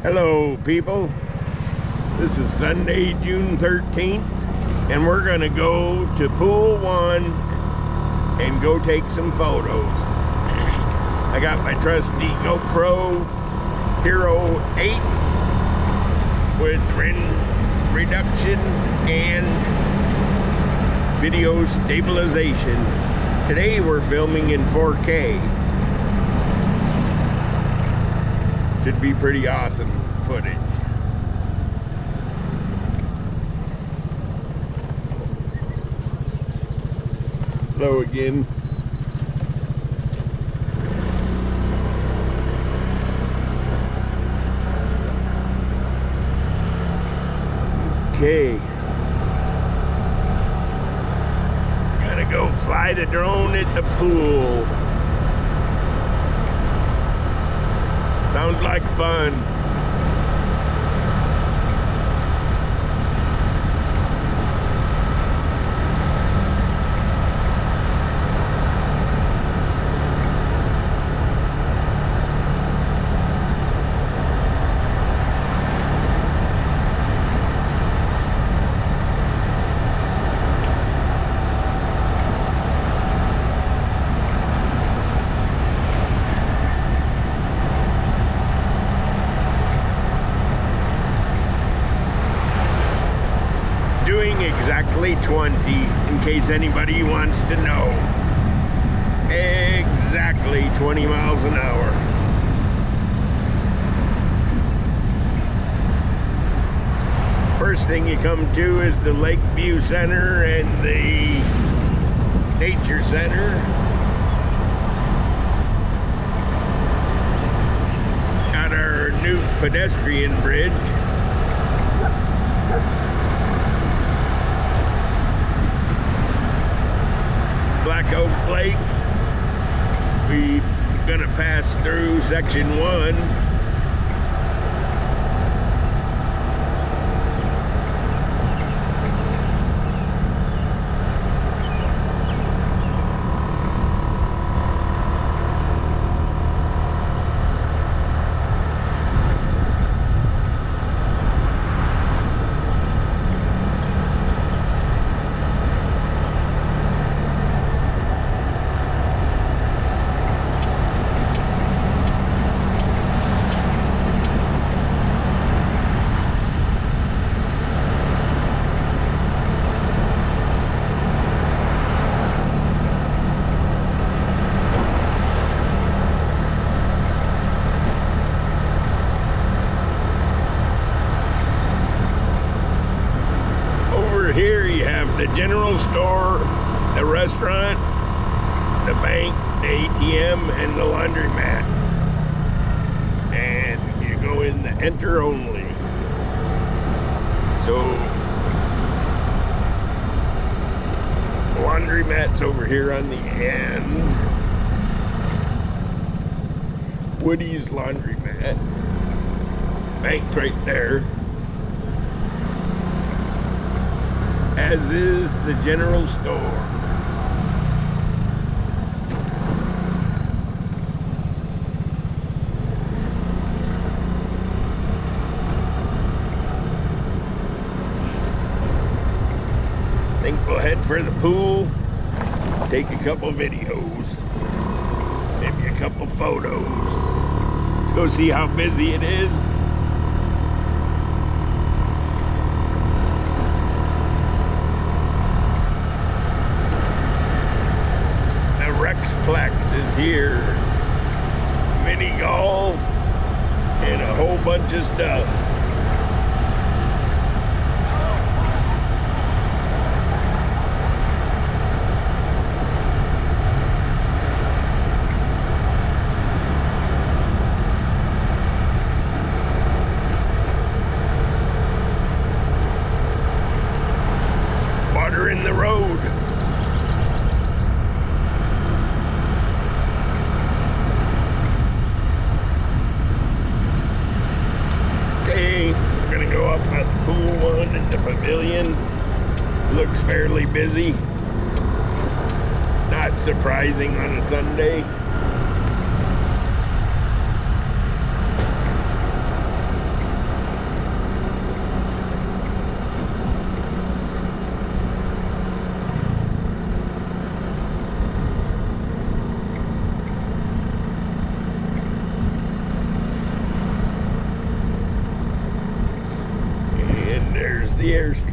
Hello people, this is Sunday, June 13th, and we're going to go to Pool 1 and go take some photos. I got my trusty GoPro Hero 8 with reduction and video stabilization. Today we're filming in 4K. Should be pretty awesome footage. Hello again. Okay. Gotta go fly the drone at the pool. Sounds like fun. Exactly 20, in case anybody wants to know. Exactly 20 miles an hour. First thing you come to is the Lake View Center and the Nature Center. Got our new pedestrian bridge. Woodhaven Lake. We're gonna pass through section 1. Here you have the general store, the restaurant, the bank, the ATM, and the laundromat. And you go in the enter only. So, the laundromat's over here on the end. Woody's laundromat. Bank's right there. As is the general store. I think we'll head for the pool, take a couple videos, maybe a couple photos. Let's go see how busy it is. Plex is here, mini golf, and a whole bunch of stuff. Water in the road. Up at Pool 1 in the pavilion. Looks fairly busy. Not surprising on a Sunday. the airstrip.